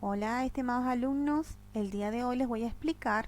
Hola, estimados alumnos. El día de hoy les voy a explicar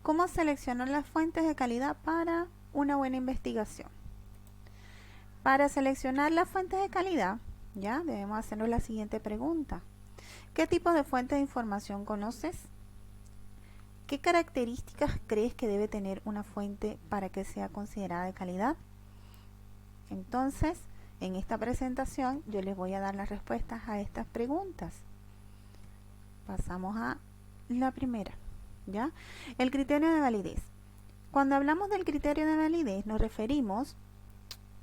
cómo seleccionar las fuentes de calidad para una buena investigación. Para seleccionar las fuentes de calidad, ya debemos hacernos la siguiente pregunta. ¿Qué tipo de fuente de información conoces? ¿Qué características crees que debe tener una fuente para que sea considerada de calidad? Entonces, en esta presentación yo les voy a dar las respuestas a estas preguntas. Pasamos a la primera, ¿ya? El criterio de validez. Cuando hablamos del criterio de validez nos referimos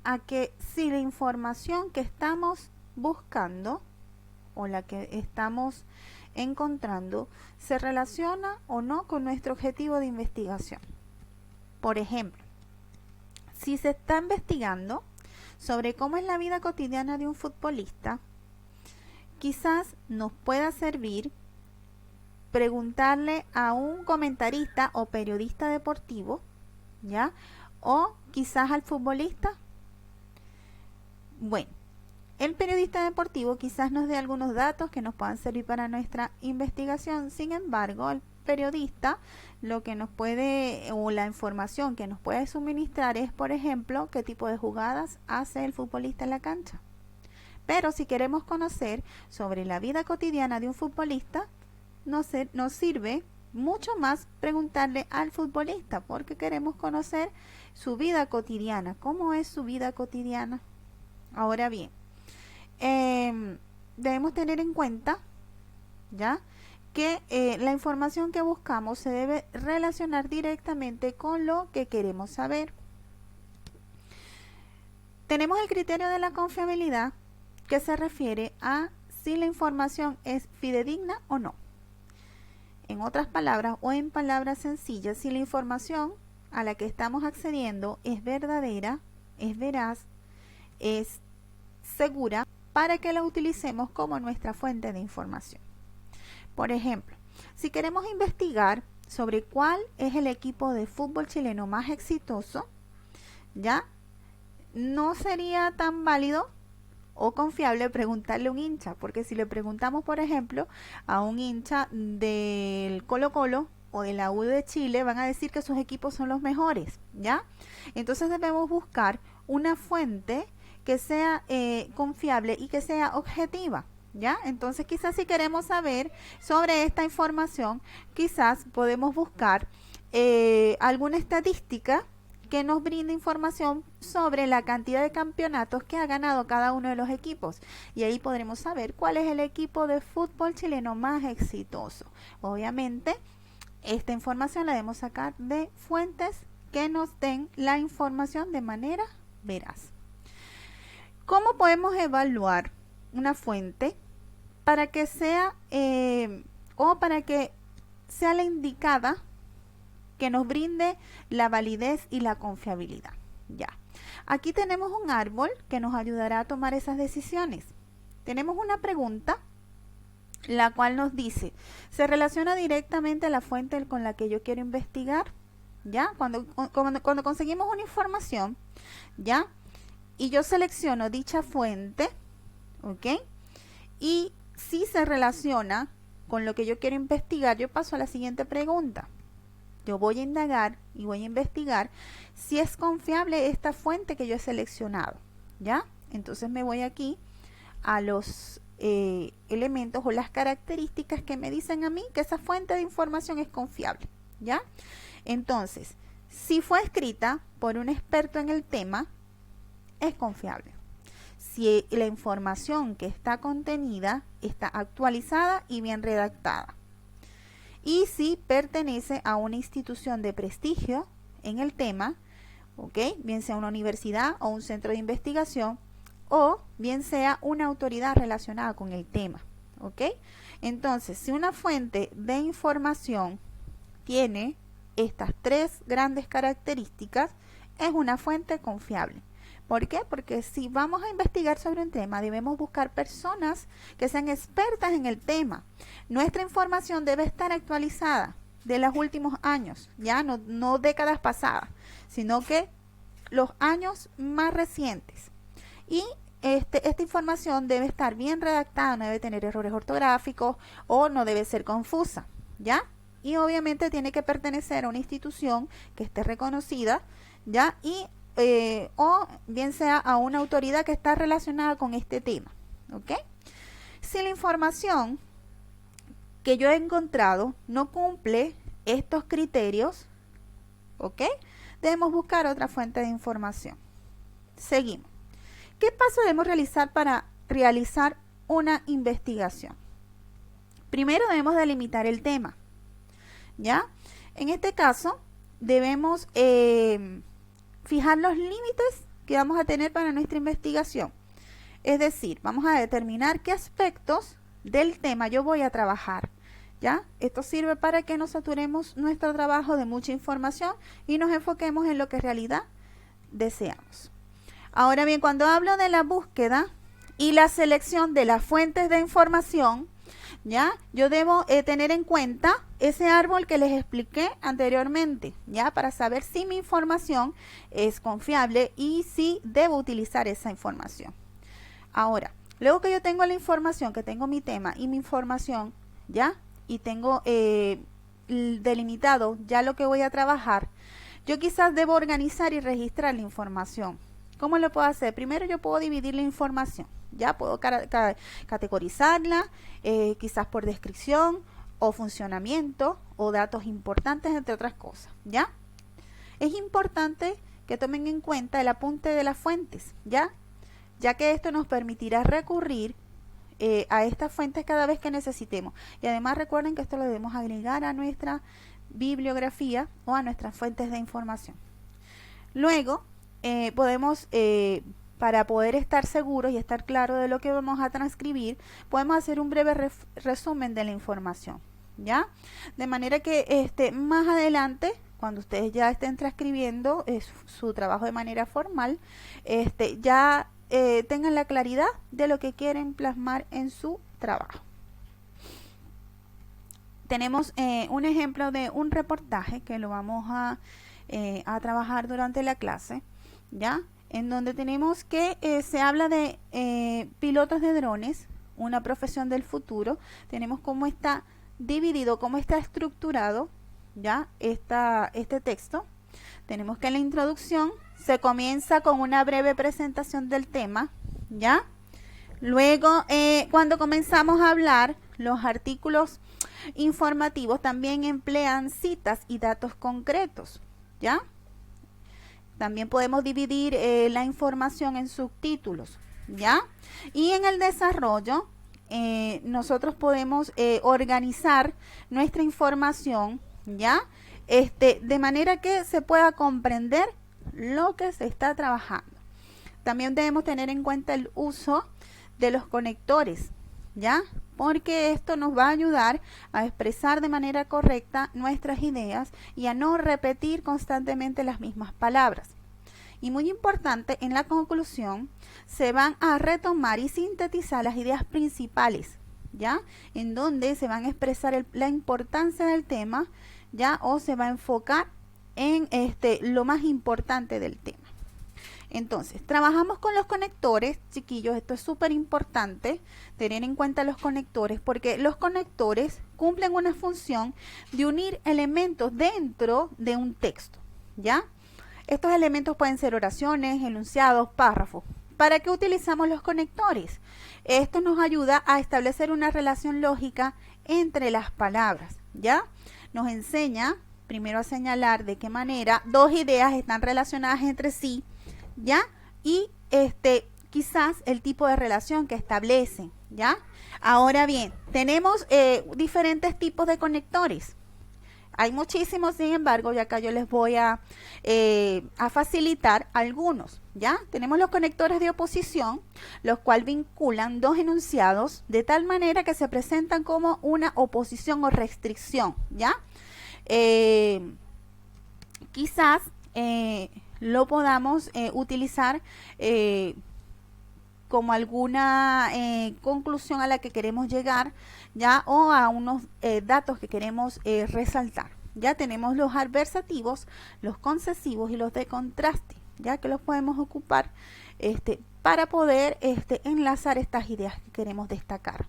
a que si la información que estamos buscando o la que estamos encontrando se relaciona o no con nuestro objetivo de investigación. Por ejemplo, si se está investigando sobre cómo es la vida cotidiana de un futbolista, quizás nos pueda servir preguntarle a un comentarista o periodista deportivo, ¿ya? O quizás al futbolista. Bueno, el periodista deportivo quizás nos dé algunos datos que nos puedan servir para nuestra investigación. Sin embargo, el periodista lo que nos puede, o la información que nos puede suministrar es, por ejemplo, qué tipo de jugadas hace el futbolista en la cancha. Pero si queremos conocer sobre la vida cotidiana de un futbolista, nos sirve mucho más preguntarle al futbolista porque queremos conocer su vida cotidiana. ¿Cómo es su vida cotidiana? Ahora bien, debemos tener en cuenta, ¿ya?, que la información que buscamos se debe relacionar directamente con lo que queremos saber. Tenemos el criterio de la confiabilidad, que se refiere a si la información es fidedigna o no. En otras palabras, o en palabras sencillas, si la información a la que estamos accediendo es verdadera, es veraz, es segura, para que la utilicemos como nuestra fuente de información. Por ejemplo, si queremos investigar sobre cuál es el equipo de fútbol chileno más exitoso, ya no sería tan válido o confiable preguntarle a un hincha, porque si le preguntamos, por ejemplo, a un hincha del Colo-Colo o de la U de Chile, van a decir que sus equipos son los mejores, ¿ya? Entonces debemos buscar una fuente que sea confiable y que sea objetiva, ¿ya? Entonces quizás si queremos saber sobre esta información, quizás podemos buscar alguna estadística que nos brinda información sobre la cantidad de campeonatos que ha ganado cada uno de los equipos. Y ahí podremos saber cuál es el equipo de fútbol chileno más exitoso. Obviamente, esta información la debemos sacar de fuentes que nos den la información de manera veraz. ¿Cómo podemos evaluar una fuente para que sea para que sea la indicada que nos brinde la validez y la confiabilidad? Ya. Aquí tenemos un árbol que nos ayudará a tomar esas decisiones. Tenemos una pregunta, la cual nos dice, ¿se relaciona directamente a la fuente con la que yo quiero investigar? ¿Ya? Cuando conseguimos una información, ¿ya?, y yo selecciono dicha fuente, ¿ok?, y si se relaciona con lo que yo quiero investigar, yo paso a la siguiente pregunta. Yo voy a indagar y voy a investigar si es confiable esta fuente que yo he seleccionado, ¿ya? Entonces me voy aquí a los elementos o las características que me dicen a mí que esa fuente de información es confiable, ¿ya? Entonces, si fue escrita por un experto en el tema, es confiable. Si la información que está contenida está actualizada y bien redactada. Y si pertenece a una institución de prestigio en el tema, ¿ok?, bien sea una universidad o un centro de investigación, o bien sea una autoridad relacionada con el tema, ¿ok? Entonces, si una fuente de información tiene estas tres grandes características, es una fuente confiable. ¿Por qué? Porque si vamos a investigar sobre un tema, debemos buscar personas que sean expertas en el tema. Nuestra información debe estar actualizada de los últimos años, ya no décadas pasadas, sino que los años más recientes. Y esta información debe estar bien redactada, no debe tener errores ortográficos o no debe ser confusa, ¿ya? Y obviamente tiene que pertenecer a una institución que esté reconocida, ¿ya? Y o bien sea a una autoridad que está relacionada con este tema, ¿ok? Si la información que yo he encontrado no cumple estos criterios, ¿ok? Debemos buscar otra fuente de información. Seguimos. ¿Qué paso debemos realizar para realizar una investigación? Primero debemos delimitar el tema, ¿ya? En este caso debemos fijar los límites que vamos a tener para nuestra investigación. Es decir, vamos a determinar qué aspectos del tema yo voy a trabajar, ¿ya? Esto sirve para que no saturemos nuestro trabajo de mucha información y nos enfoquemos en lo que en realidad deseamos. Ahora bien, cuando hablo de la búsqueda y la selección de las fuentes de información, ¿ya? Yo debo tener en cuenta ese árbol que les expliqué anteriormente, ¿ya? Para saber si mi información es confiable y si debo utilizar esa información. Ahora, luego que yo tengo la información, que tengo mi tema y mi información, ¿ya? Y tengo delimitado ya lo que voy a trabajar, yo quizás debo organizar y registrar la información. ¿Cómo lo puedo hacer? Primero yo puedo dividir la información, ya puedo categorizarla, quizás por descripción o funcionamiento o datos importantes, entre otras cosas, ¿ya? Es importante que tomen en cuenta el apunte de las fuentes, ya que esto nos permitirá recurrir a estas fuentes cada vez que necesitemos. Y además recuerden que esto lo debemos agregar a nuestra bibliografía o a nuestras fuentes de información. Luego, podemos, para poder estar seguros y estar claros de lo que vamos a transcribir, podemos hacer un breve resumen de la información, ¿ya? De manera que más adelante, cuando ustedes ya estén transcribiendo su trabajo de manera formal, ya tengan la claridad de lo que quieren plasmar en su trabajo. Tenemos un ejemplo de un reportaje que lo vamos a trabajar durante la clase, ¿ya? En donde tenemos que se habla de pilotos de drones, una profesión del futuro. Tenemos cómo está dividido, cómo está estructurado, ¿ya? Este texto. Tenemos que en la introducción se comienza con una breve presentación del tema, ¿ya? Luego, cuando comenzamos a hablar, los artículos informativos también emplean citas y datos concretos, ¿ya? También podemos dividir la información en subtítulos, ¿ya? Y en el desarrollo, nosotros podemos organizar nuestra información, ¿ya? De manera que se pueda comprender lo que se está trabajando. También debemos tener en cuenta el uso de los conectores, ¿ya? Porque esto nos va a ayudar a expresar de manera correcta nuestras ideas y a no repetir constantemente las mismas palabras. Y muy importante, en la conclusión se van a retomar y sintetizar las ideas principales, ¿ya? En donde se van a expresar la importancia del tema, ¿ya? O se va a enfocar en lo más importante del tema. Entonces, trabajamos con los conectores, chiquillos. Esto es súper importante tener en cuenta los conectores, porque los conectores cumplen una función de unir elementos dentro de un texto, ¿ya? Estos elementos pueden ser oraciones, enunciados, párrafos. ¿Para qué utilizamos los conectores? Esto nos ayuda a establecer una relación lógica entre las palabras, ¿ya? Nos enseña primero a señalar de qué manera dos ideas están relacionadas entre sí, ¿ya? Y quizás el tipo de relación que establecen, ¿ya? Ahora bien, tenemos diferentes tipos de conectores. Hay muchísimos, sin embargo, y acá yo les voy a facilitar algunos, ¿ya? Tenemos los conectores de oposición, los cuales vinculan dos enunciados de tal manera que se presentan como una oposición o restricción, ¿ya? Quizás lo podamos utilizar como alguna conclusión a la que queremos llegar, ya, o a unos datos que queremos resaltar. Ya tenemos los adversativos, los concesivos y los de contraste, ya que los podemos ocupar para poder enlazar estas ideas que queremos destacar.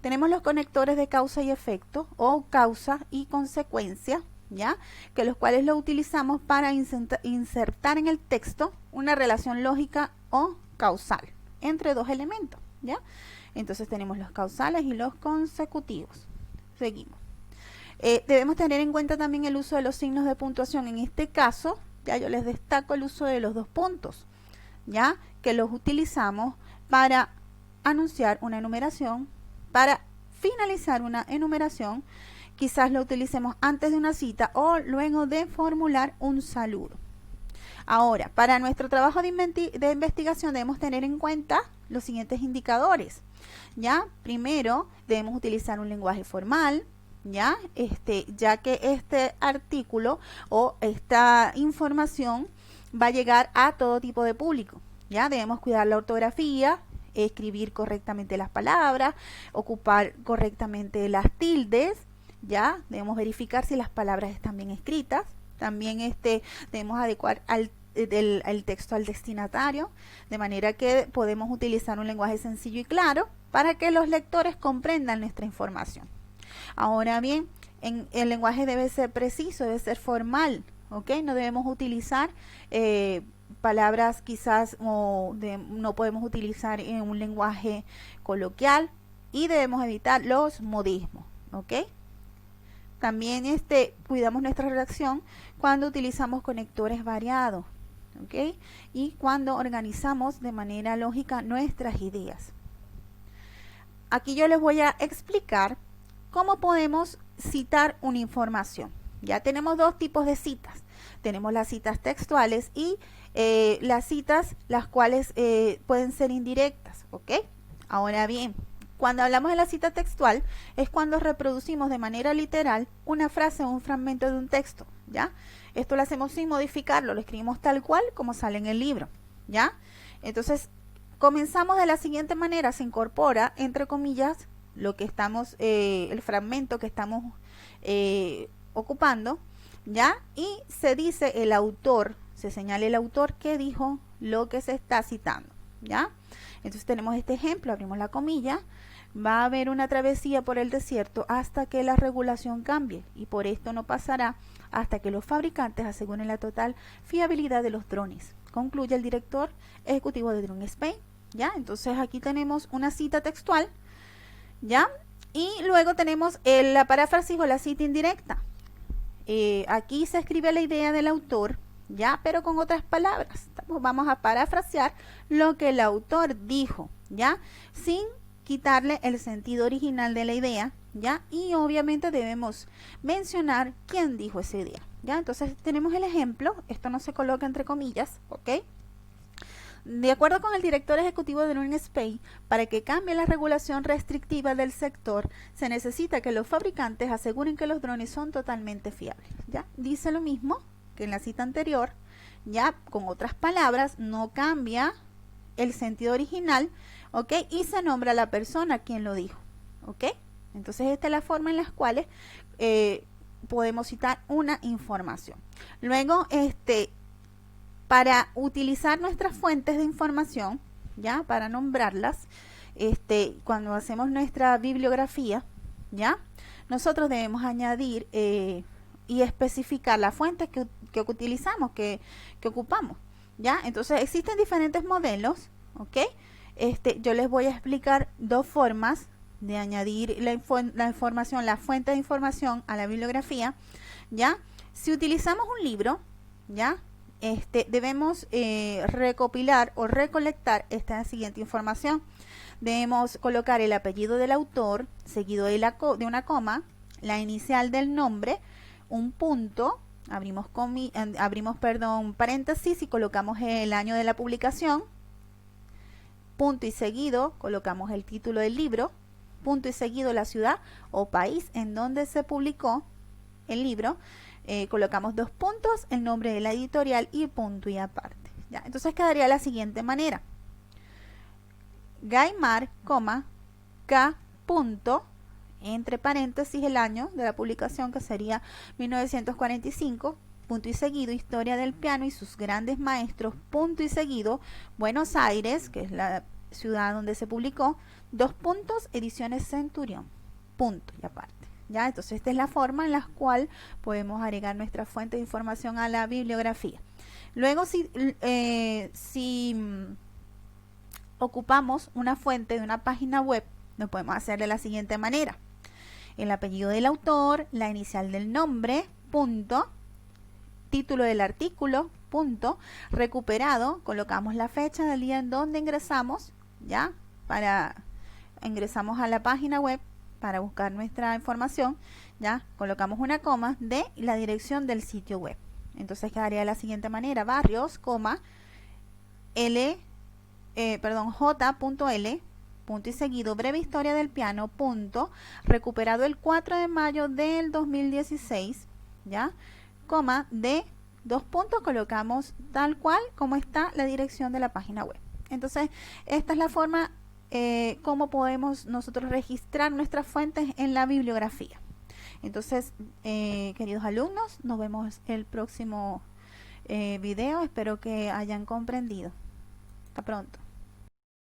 Tenemos los conectores de causa y efecto o causa y consecuencia, ¿ya? Que los cuales lo utilizamos para insertar en el texto una relación lógica o causal entre dos elementos, ¿ya? Entonces tenemos los causales y los consecutivos. Seguimos. Debemos tener en cuenta también el uso de los signos de puntuación. En este caso, ya yo les destaco el uso de los dos puntos, ¿ya? Que los utilizamos para anunciar una enumeración, para finalizar una enumeración. Quizás lo utilicemos antes de una cita o luego de formular un saludo. Ahora, para nuestro trabajo de investigación debemos tener en cuenta los siguientes indicadores, ¿ya? Primero, debemos utilizar un lenguaje formal, ¿ya? Ya que este artículo o esta información va a llegar a todo tipo de público, ¿ya? Debemos cuidar la ortografía, escribir correctamente las palabras, ocupar correctamente las tildes, ¿ya? Debemos verificar si las palabras están bien escritas. También debemos adecuar el texto al destinatario, de manera que podemos utilizar un lenguaje sencillo y claro para que los lectores comprendan nuestra información. Ahora bien, el lenguaje debe ser preciso, debe ser formal, ¿ok? No debemos utilizar palabras quizás no podemos utilizar en un lenguaje coloquial y debemos evitar los modismos, ¿ok? También cuidamos nuestra redacción cuando utilizamos conectores variados, ¿ok? Y cuando organizamos de manera lógica nuestras ideas. Aquí yo les voy a explicar cómo podemos citar una información. Ya tenemos dos tipos de citas. Tenemos las citas textuales y las citas las cuales pueden ser indirectas, ¿ok? Ahora bien, cuando hablamos de la cita textual es cuando reproducimos de manera literal una frase o un fragmento de un texto, ¿ya? Esto lo hacemos sin modificarlo, lo escribimos tal cual como sale en el libro, ¿ya? Entonces, comenzamos de la siguiente manera, se incorpora, entre comillas, lo que estamos, el fragmento que estamos ocupando, ¿ya? Y se dice el autor, se señala el autor que dijo lo que se está citando, ¿ya? Entonces tenemos este ejemplo, abrimos la comilla, va a haber una travesía por el desierto hasta que la regulación cambie y por esto no pasará hasta que los fabricantes aseguren la total fiabilidad de los drones, concluye el director ejecutivo de Drone Spain, ¿ya? Entonces aquí tenemos una cita textual, ¿ya? Y luego tenemos la paráfrasis o la cita indirecta. Aquí se escribe la idea del autor, ¿ya? Pero con otras palabras. Vamos a parafrasear lo que el autor dijo, ¿ya? Sin quitarle el sentido original de la idea, ¿ya? Y obviamente debemos mencionar quién dijo esa idea, ¿ya? Entonces tenemos el ejemplo, esto no se coloca entre comillas, ¿ok? De acuerdo con el director ejecutivo de Drone Spain, para que cambie la regulación restrictiva del sector, se necesita que los fabricantes aseguren que los drones son totalmente fiables, ¿ya? Dice lo mismo que en la cita anterior, ya con otras palabras, no cambia el sentido original, ¿ok? Y se nombra a la persona quien lo dijo, ¿ok? Entonces esta es la forma en las cuales podemos citar una información. Luego, para utilizar nuestras fuentes de información, ¿ya? Para nombrarlas, cuando hacemos nuestra bibliografía, ¿ya? Nosotros debemos añadir y especificar las fuentes que utilizamos, que ocupamos, ¿ya? Entonces existen diferentes modelos, ¿ok? Yo les voy a explicar dos formas de añadir la información, la fuente de información a la bibliografía, ¿ya? Si utilizamos un libro, ¿ya? Debemos recopilar o recolectar esta siguiente información. Debemos colocar el apellido del autor, seguido de una coma, la inicial del nombre, un punto, abrimos paréntesis y colocamos el año de la publicación, punto y seguido colocamos el título del libro, punto y seguido la ciudad o país en donde se publicó el libro, colocamos dos puntos, el nombre de la editorial y punto y aparte, ¿ya? Entonces quedaría de la siguiente manera: Gaimar, K. Punto, entre paréntesis el año de la publicación, que sería 1945, punto y seguido, historia del piano y sus grandes maestros, punto y seguido, Buenos Aires, que es la ciudad donde se publicó, 2 puntos, ediciones Centurión, punto y aparte. ¿Ya? Entonces esta es la forma en la cual podemos agregar nuestra fuente de información a la bibliografía. Luego si ocupamos una fuente de una página web, lo podemos hacer de la siguiente manera. El apellido del autor, la inicial del nombre, punto, título del artículo, punto, recuperado, colocamos la fecha del día en donde ingresamos, ¿ya? Ingresamos a la página web para buscar nuestra información, ¿ya? Colocamos una coma de la dirección del sitio web. Entonces quedaría de la siguiente manera: barrios, j.l, punto y seguido, breve historia del piano, punto, recuperado el 4 de mayo del 2016, ¿ya? Coma, de 2 puntos, colocamos tal cual como está la dirección de la página web. Entonces, esta es la forma cómo podemos nosotros registrar nuestras fuentes en la bibliografía. Entonces, queridos alumnos, nos vemos el próximo video. Espero que hayan comprendido. Hasta pronto.